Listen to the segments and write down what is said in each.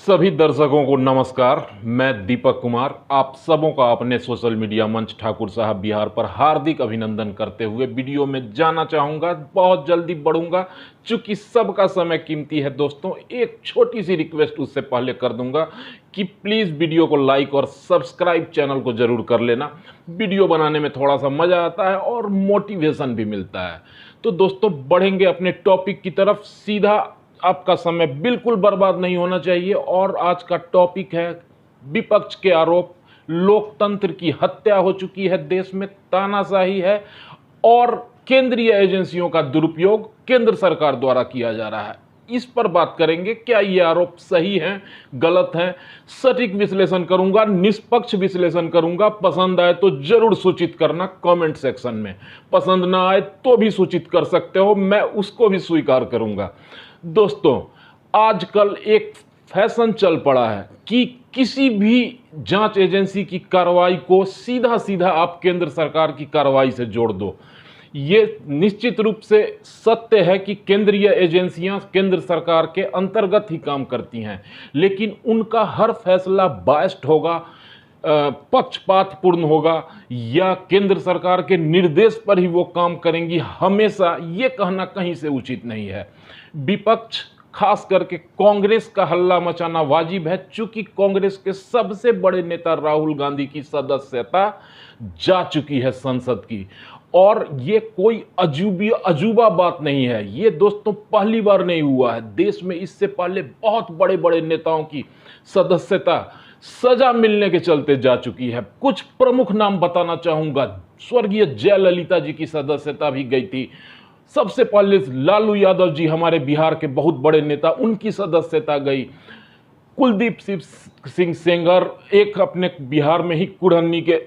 सभी दर्शकों को नमस्कार। मैं दीपक कुमार आप सबों का अपने सोशल मीडिया मंच ठाकुर साहब बिहार पर हार्दिक अभिनंदन करते हुए वीडियो में जाना चाहूँगा। बहुत जल्दी बढ़ूंगा चूंकि सबका समय कीमती है। दोस्तों, एक छोटी सी रिक्वेस्ट उससे पहले कर दूंगा कि प्लीज़ वीडियो को लाइक और सब्सक्राइब चैनल को ज़रूर कर लेना। वीडियो बनाने में थोड़ा सा मज़ा आता है और मोटिवेशन भी मिलता है। तो दोस्तों, बढ़ेंगे अपने टॉपिक की तरफ। सीधा आपका समय बिल्कुल बर्बाद नहीं होना चाहिए। और आज का टॉपिक है विपक्ष के आरोप। लोकतंत्र की हत्या हो चुकी है, देश में तानाशाही है और केंद्रीय एजेंसियों का दुरुपयोग केंद्र सरकार द्वारा किया जा रहा है। इस पर बात करेंगे। क्या ये आरोप सही हैं, गलत हैं? सटीक विश्लेषण करूंगा, निष्पक्ष विश्लेषण करूंगा। पसंद आए तो जरूर सूचित करना कमेंट सेक्शन में। पसंद ना आए तो भी सूचित कर सकते हो, मैं उसको भी स्वीकार करूंगा। दोस्तों, आजकल एक फैशन चल पड़ा है कि किसी भी जांच एजेंसी की कार्रवाई को सीधा सीधा आप केंद्र सरकार की कार्रवाई से जोड़ दो। ये निश्चित रूप से सत्य है कि केंद्रीय एजेंसियां केंद्र सरकार के अंतर्गत ही काम करती हैं, लेकिन उनका हर फैसला बायस्ड होगा, पक्षपातपूर्ण होगा या केंद्र सरकार के निर्देश पर ही वो काम करेंगी, हमेशा ये कहना कहीं से उचित नहीं है। विपक्ष खास करके कांग्रेस का हल्ला मचाना वाजिब है, चूंकि कांग्रेस के सबसे बड़े नेता राहुल गांधी की सदस्यता जा चुकी है संसद की। और ये कोई अजूबा बात नहीं है। ये दोस्तों पहली बार नहीं हुआ है। देश में इससे पहले बहुत बड़े बड़े नेताओं की सदस्यता सजा मिलने के चलते जा चुकी है। कुछ प्रमुख नाम बताना चाहूंगा। स्वर्गीय जयललिता जी की सदस्यता भी गई थी। सबसे पहले लालू यादव जी, हमारे बिहार के बहुत बड़े नेता, उनकी सदस्यता गई। कुलदीप सिंह सेंगर, एक अपने बिहार में ही कुढ़नी के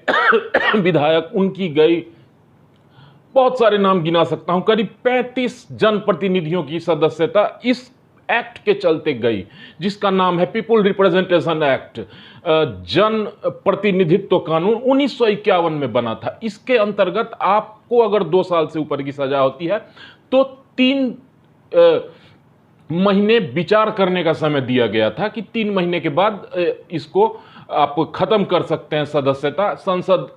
विधायक, उनकी गई। बहुत सारे नाम गिना सकता हूं। करीब 35 जनप्रतिनिधियों की सदस्यता इस एक्ट के चलते गई, जिसका नाम है पीपुल रिप्रेजेंटेशन एक्ट, जन प्रतिनिधित्व कानून। 1951 में बना था। इसके अंतर्गत आपको अगर 2 साल से ऊपर की सजा होती है तो 3 महीने विचार करने का समय दिया गया था कि 3 महीने के बाद इसको आप खत्म कर सकते हैं सदस्यता, संसद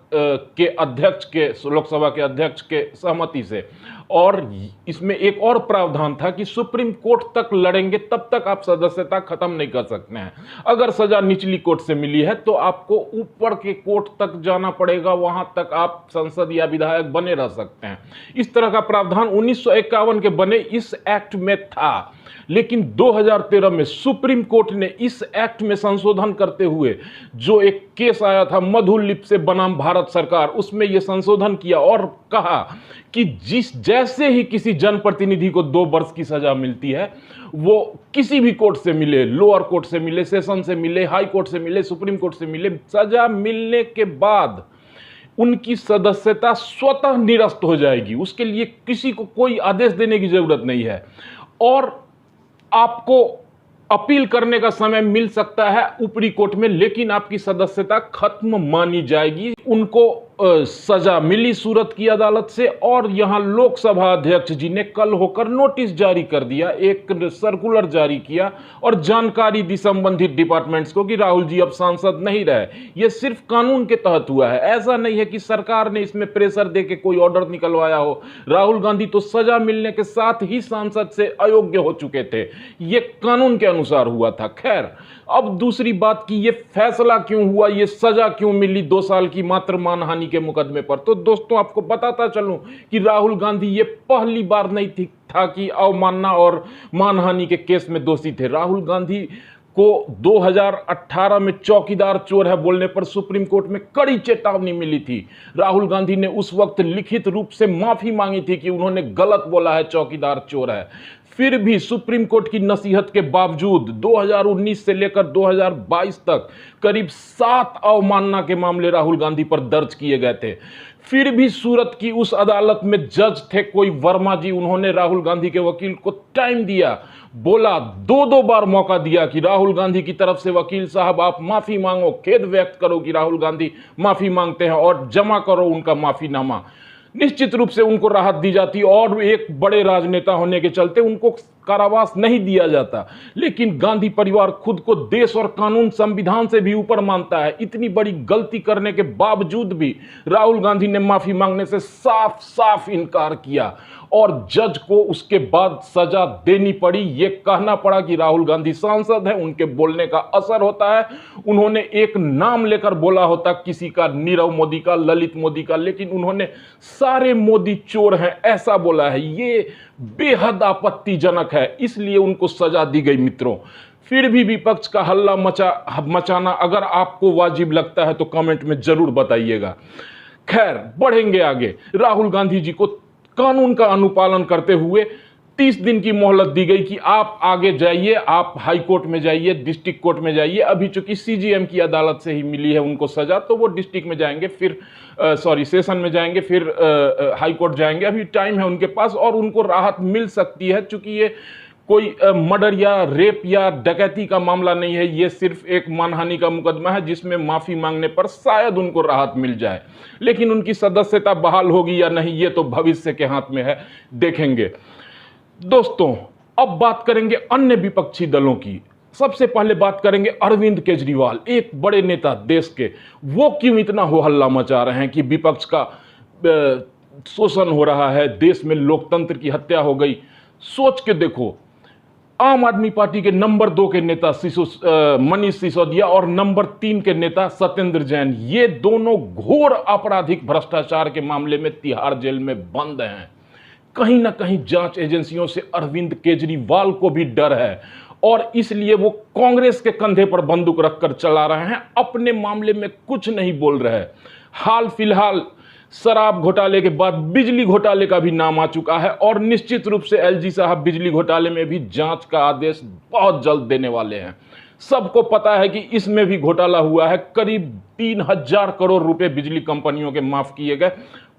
के अध्यक्ष के, लोकसभा के अध्यक्ष के सहमति से। और इसमें एक और प्रावधान था कि सुप्रीम कोर्ट तक लड़ेंगे तब तक आप सदस्यता खत्म नहीं कर सकते हैं। अगर सजा निचली कोर्ट से मिली है तो आपको ऊपर के कोर्ट तक जाना पड़ेगा, वहां तक आप संसद या विधायक बने रह सकते हैं। इस तरह का प्रावधान 1951 के बने इस एक्ट में था। लेकिन 2013 में सुप्रीम कोर्ट ने इस एक्ट में संशोधन करते हुए, जो एक केस आया था मधु लिप्से बनाम भारत सरकार, उसमें यह संशोधन किया और कहा कि जैसे ही किसी जनप्रतिनिधि को 2 वर्ष की सजा मिलती है, वो किसी भी कोर्ट से मिले, लोअर कोर्ट से मिले, सेशन से मिले, हाई कोर्ट से मिले, सुप्रीम कोर्ट से मिले, सजा मिलने के बाद उनकी सदस्यता स्वतः निरस्त हो जाएगी। उसके लिए किसी को कोई आदेश देने की जरूरत नहीं है। और आपको अपील करने का समय मिल सकता है ऊपरी कोर्ट में, लेकिन आपकी सदस्यता खत्म मानी जाएगी। उनको सजा मिली सूरत की अदालत से। और यहां लोकसभा अध्यक्ष जी ने कल होकर नोटिस जारी कर दिया, एक सर्कुलर जारी किया और जानकारी दी संबंधित डिपार्टमेंट्स को कि राहुल जी अब सांसद नहीं रहे। यह सिर्फ कानून के तहत हुआ है। ऐसा नहीं है कि सरकार ने इसमें प्रेशर देके कोई ऑर्डर निकलवाया हो। राहुल गांधी तो सजा मिलने के साथ ही सांसद से अयोग्य हो चुके थे। यह कानून के अनुसार हुआ था। खैर, अब दूसरी बात कि यह फैसला क्यों हुआ, यह सजा क्यों मिली 2 साल की मात्र मानहानि के मुकदमे पर। तो दोस्तों, आपको बताता चलूं कि राहुल गांधी ये पहली बार नहीं था कि अवमानना और मानहानि के केस में दोषी थे। राहुल गांधी को 2018 में चौकीदार चोर है बोलने पर सुप्रीम कोर्ट में कड़ी चेतावनी मिली थी। राहुल गांधी ने उस वक्त लिखित रूप से माफी मांगी थी कि उन्होंने गलत बोला है, चौकीदार चोर है। फिर भी सुप्रीम कोर्ट की नसीहत के बावजूद 2019 से लेकर 2022 तक करीब 7 अवमानना के मामले राहुल गांधी पर दर्ज किए गए थे। फिर भी सूरत की उस अदालत में जज थे कोई वर्मा जी, उन्होंने राहुल गांधी के वकील को टाइम दिया, बोला, 2 बार मौका दिया कि राहुल गांधी की तरफ से वकील साहब आप माफी मांगो, खेद व्यक्त करो कि राहुल गांधी माफी मांगते हैं और जमा करो उनका माफीनामा। निश्चित रूप से उनको राहत दी जाती और एक बड़े राजनेता होने के चलते उनको कारावास नहीं दिया जाता। लेकिन गांधी परिवार खुद को देश और कानून संविधान से भी ऊपर मानता है। इतनी बड़ी गलती करने के बावजूद भी राहुल गांधी ने माफी मांगने से साफ साफ इनकार किया और जज को उसके बाद सजा देनी पड़ी। ये कहना पड़ा कि राहुल गांधी सांसद है, उनके बोलने का असर होता है। उन्होंने एक नाम लेकर बोला होता किसी का, नीरव मोदी का, ललित मोदी का, लेकिन उन्होंने सारे मोदी चोर हैं ऐसा बोला है। ये बेहद आपत्तिजनक है, इसलिए उनको सजा दी गई। मित्रों, फिर भी विपक्ष का हल्ला मचाना अगर आपको वाजिब लगता है तो कमेंट में जरूर बताइएगा। खैर, बढ़ेंगे आगे। राहुल गांधी जी को कानून का अनुपालन करते हुए 30 दिन की मोहलत दी गई कि आप आगे जाइए, आप हाई कोर्ट में जाइए, डिस्ट्रिक्ट कोर्ट में जाइए। अभी चूंकि सीजीएम की अदालत से ही मिली है उनको सजा, तो वो डिस्ट्रिक्ट में जाएंगे, फिर सेशन में जाएंगे, फिर हाई कोर्ट जाएंगे। अभी टाइम है उनके पास और उनको राहत मिल सकती है, चूंकि ये कोई मर्डर या रेप या डकैती का मामला नहीं है। ये सिर्फ एक मानहानि का मुकदमा है जिसमें माफी मांगने पर शायद उनको राहत मिल जाए। लेकिन उनकी सदस्यता बहाल होगी या नहीं, ये तो भविष्य के हाथ में है, देखेंगे। दोस्तों, अब बात करेंगे अन्य विपक्षी दलों की। सबसे पहले बात करेंगे अरविंद केजरीवाल, एक बड़े नेता देश के। वो क्यों इतना हो हल्ला मचा रहे हैं कि विपक्ष का शोषण हो रहा है, देश में लोकतंत्र की हत्या हो गई। सोच के देखो, आम आदमी पार्टी के नंबर 2 के नेता मनीष सिसोदिया और नंबर 3 के नेता सत्येंद्र जैन, ये दोनों घोर आपराधिक भ्रष्टाचार के मामले में तिहाड़ जेल में बंद हैं। कहीं ना कहीं जांच एजेंसियों से अरविंद केजरीवाल को भी डर है और इसलिए वो कांग्रेस के कंधे पर बंदूक रखकर चला रहे हैं, अपने मामले में कुछ नहीं बोल रहे हैं। हाल फिलहाल शराब घोटाले के बाद बिजली घोटाले का भी नाम आ चुका है और निश्चित रूप से एलजी साहब बिजली घोटाले में भी जांच का आदेश बहुत जल्द देने वाले हैं। सबको पता है कि इसमें भी घोटाला हुआ है। करीब 3000 करोड़ रुपए बिजली कंपनियों के माफ किए गए,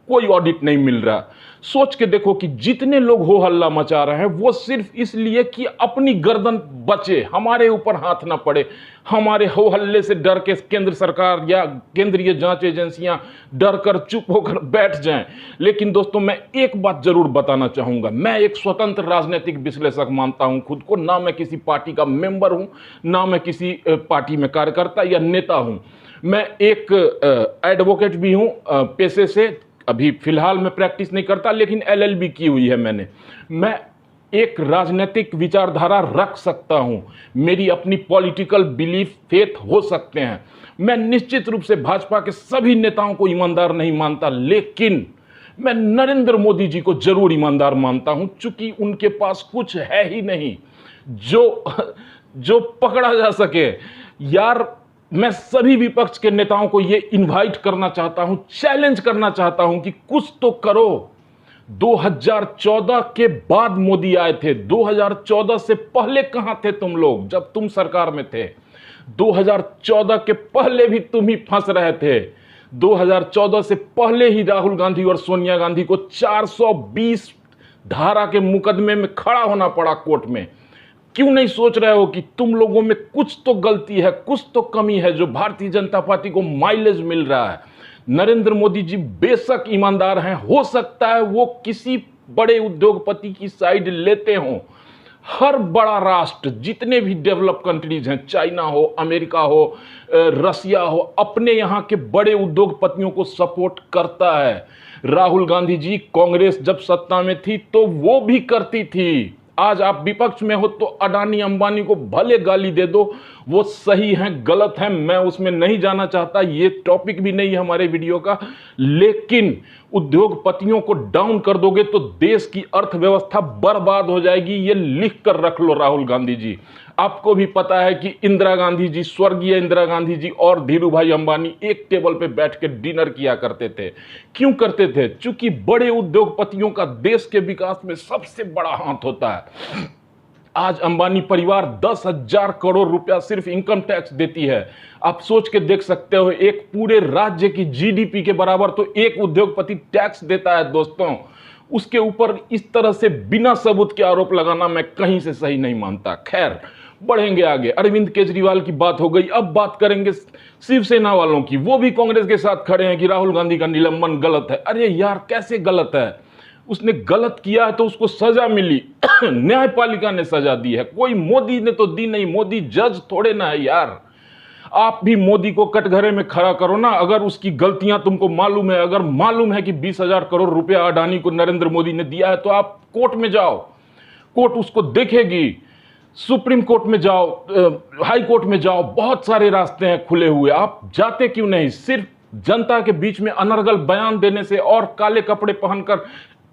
कोई ऑडिट नहीं मिल रहा। सोच के देखो कि जितने लोग हो हल्ला मचा रहे हैं वो सिर्फ इसलिए कि अपनी गर्दन बचे, हमारे ऊपर हाथ ना पड़े। हमारे हो हल्ले से डर के केंद्र सरकार या केंद्रीय जांच एजेंसियां डर कर चुप होकर बैठ जाएं। लेकिन दोस्तों, मैं एक बात जरूर बताना चाहूंगा, मैं एक स्वतंत्र राजनीतिक विश्लेषक मानता हूं खुद को। ना मैं किसी पार्टी का मेंबर हूं, ना मैं किसी पार्टी में कार्यकर्ता या नेता हूं। मैं एक एडवोकेट भी हूं पेशे से। अभी फिलहाल मैं प्रैक्टिस नहीं करता, लेकिन एलएलबी की हुई है मैंने। मैं एक राजनीतिक विचारधारा रख सकता हूं, मेरी अपनी पॉलिटिकल बिलीफ फेथ हो सकते हैं। मैं निश्चित रूप से भाजपा के सभी नेताओं को ईमानदार नहीं मानता, लेकिन मैं नरेंद्र मोदी जी को जरूर ईमानदार मानता हूं, चूंकि उनके पास कुछ है ही नहीं जो पकड़ा जा सके। यार, मैं सभी विपक्ष के नेताओं को यह इनवाइट करना चाहता हूं, चैलेंज करना चाहता हूं कि कुछ तो करो। 2014 के बाद मोदी आए थे, 2014 से पहले कहां थे तुम लोग जब तुम सरकार में थे? 2014 के पहले भी तुम ही फंस रहे थे। 2014 से पहले ही राहुल गांधी और सोनिया गांधी को 420 धारा के मुकदमे में खड़ा होना पड़ा कोर्ट में। क्यों नहीं सोच रहे हो कि तुम लोगों में कुछ तो गलती है, कुछ तो कमी है जो भारतीय जनता पार्टी को माइलेज मिल रहा है? नरेंद्र मोदी जी बेशक ईमानदार हैं, हो सकता है वो किसी बड़े उद्योगपति की साइड लेते हों। हर बड़ा राष्ट्र, जितने भी डेवलप कंट्रीज हैं, चाइना हो, अमेरिका हो, रसिया हो, अपने यहाँ के बड़े उद्योगपतियों को सपोर्ट करता है। राहुल गांधी जी कांग्रेस जब सत्ता में थी तो वो भी करती थी। आज आप विपक्ष में हो तो अडानी अंबानी को भले गाली दे दो, वो सही हैं गलत हैं मैं उसमें नहीं जाना चाहता, ये टॉपिक भी नहीं है हमारे वीडियो का। लेकिन उद्योगपतियों को डाउन कर दोगे तो देश की अर्थव्यवस्था बर्बाद हो जाएगी, ये लिख कर रख लो राहुल गांधी जी। आपको भी पता है कि इंदिरा गांधी जी, स्वर्गीय इंदिरा गांधी जी और धीरूभाई अंबानी एक टेबल पे बैठ के डिनर किया करते थे। क्यों करते थे? क्योंकि बड़े उद्योगपतियों का देश के विकास में सबसे बड़ा हाथ होता है। आज अंबानी परिवार 10,000 करोड़ रुपया सिर्फ इनकम टैक्स देती है। आप सोच के देख सकते हो, एक पूरे राज्य की जीडीपी के बराबर तो एक उद्योगपति टैक्स देता है दोस्तों। उसके ऊपर इस तरह से बिना सबूत के आरोप लगाना मैं कहीं से सही नहीं मानता। खैर, बढ़ेंगे आगे। अरविंद केजरीवाल की बात हो गई, अब बात करेंगे शिवसेना वालों की। वो भी कांग्रेस के साथ खड़े हैं कि राहुल गांधी का निलंबन गलत है। अरे यार, कैसे गलत है? उसने गलत किया है तो उसको सजा मिली। न्यायपालिका ने सजा दी है, कोई मोदी ने तो दी नहीं। मोदी जज थोड़े ना है यार। आप भी मोदी को कटघरे में खड़ा करो ना। अगर उसकी गलतियां तुमको मालूम है, अगर मालूम है कि 20,000 करोड़ रुपया अडानी को नरेंद्र मोदी ने दिया है, तो आप कोर्ट में जाओ, कोर्ट उसको देखेगी। सुप्रीम कोर्ट में जाओ, हाई कोर्ट में जाओ, बहुत सारे रास्ते हैं खुले हुए। आप जाते क्यों नहीं? सिर्फ जनता के बीच में अनर्गल बयान देने से और काले कपड़े पहनकर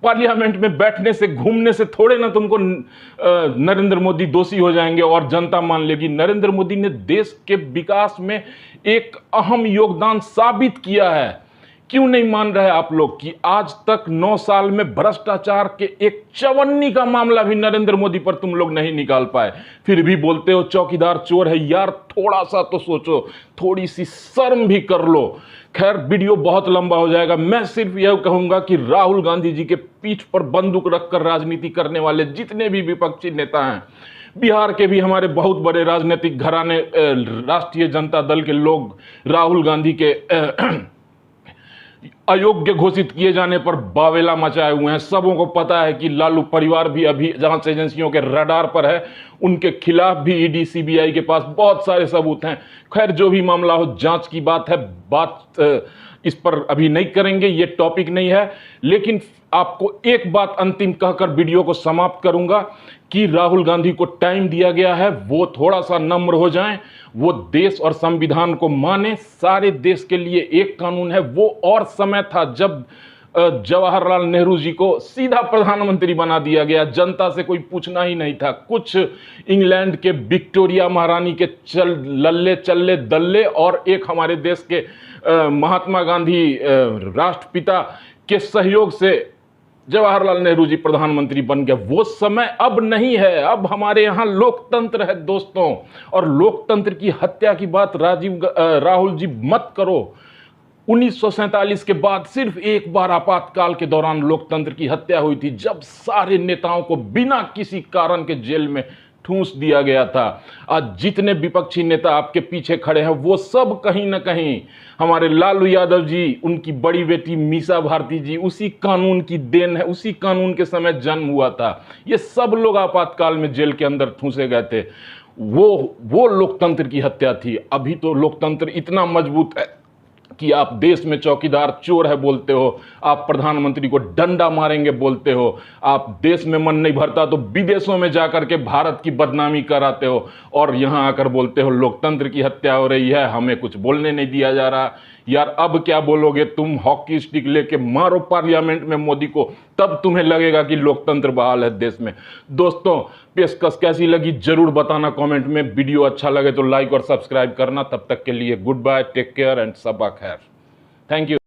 पार्लियामेंट में बैठने से, घूमने से थोड़े ना तुमको नरेंद्र मोदी दोषी हो जाएंगे और जनता मान लेगी। नरेंद्र मोदी ने देश के विकास में एक अहम योगदान साबित किया है। क्यों नहीं मान रहे आप लोग कि आज तक 9 साल में भ्रष्टाचार के एक चवन्नी का मामला भी नरेंद्र मोदी पर तुम लोग नहीं निकाल पाए, फिर भी बोलते हो चौकीदार चोर है। यार थोड़ा सा तो सोचो, थोड़ी सी शर्म भी कर लो। खैर वीडियो बहुत लंबा हो जाएगा। मैं सिर्फ यह कहूंगा कि राहुल गांधी जी के पीठ पर बंदूक रखकर राजनीति करने वाले जितने भी विपक्षी नेता हैं, बिहार के भी हमारे बहुत बड़े राजनीतिक घराने, राष्ट्रीय जनता दल के लोग राहुल गांधी के अयोग्य घोषित किए जाने पर बावेला मचाए हुए हैं। सबों को पता है कि लालू परिवार भी अभी जांच एजेंसियों के रडार पर है। उनके खिलाफ भी ईडी सीबीआई के पास बहुत सारे सबूत हैं। खैर जो भी मामला हो, जांच की बात है, बात इस पर अभी नहीं करेंगे, ये टॉपिक नहीं है। लेकिन आपको एक बात अंतिम कहकर वीडियो को समाप्त करूंगा कि राहुल गांधी को टाइम दिया गया है, वो थोड़ा सा नम्र हो जाएं, वो देश और संविधान को माने। सारे देश के लिए एक कानून है। वो और समय था जब जवाहरलाल नेहरू जी को सीधा प्रधानमंत्री बना दिया गया, जनता से कोई पूछना ही नहीं था। कुछ इंग्लैंड के विक्टोरिया महारानी के लल्ले चल्ले दल्ले और एक हमारे देश के महात्मा गांधी राष्ट्रपिता के सहयोग से जवाहरलाल नेहरू जी प्रधानमंत्री बन गए। वो समय अब नहीं है। अब हमारे यहाँ लोकतंत्र है दोस्तों, और लोकतंत्र की हत्या की बात राहुल जी मत करो। 1947 के बाद सिर्फ एक बार आपातकाल के दौरान लोकतंत्र की हत्या हुई थी, जब सारे नेताओं को बिना किसी कारण के जेल में ठूंस दिया गया था। आज जितने विपक्षी नेता आपके पीछे खड़े हैं, वो सब कहीं ना कहीं हमारे लालू यादव जी, उनकी बड़ी बेटी मीसा भारती जी, उसी कानून की देन है। उसी कानून के समय जन्म हुआ था। ये सब लोग आपातकाल में जेल के अंदर ठूंसे गए थे। वो लोकतंत्र की हत्या थी। अभी तो लोकतंत्र इतना मजबूत है कि आप देश में चौकीदार चोर है बोलते हो, आप प्रधानमंत्री को डंडा मारेंगे बोलते हो, आप देश में मन नहीं भरता तो विदेशों में जाकर के भारत की बदनामी कराते हो, और यहाँ आकर बोलते हो लोकतंत्र की हत्या हो रही है, हमें कुछ बोलने नहीं दिया जा रहा। यार अब क्या बोलोगे तुम? हॉकी स्टिक लेके मारो पार्लियामेंट में मोदी को, तब तुम्हें लगेगा कि लोकतंत्र बहाल है देश में। दोस्तों पेशकश कैसी लगी जरूर बताना कमेंट में। वीडियो अच्छा लगे तो लाइक और सब्सक्राइब करना। तब तक के लिए good bye, take care and सबा खैर। Thank you.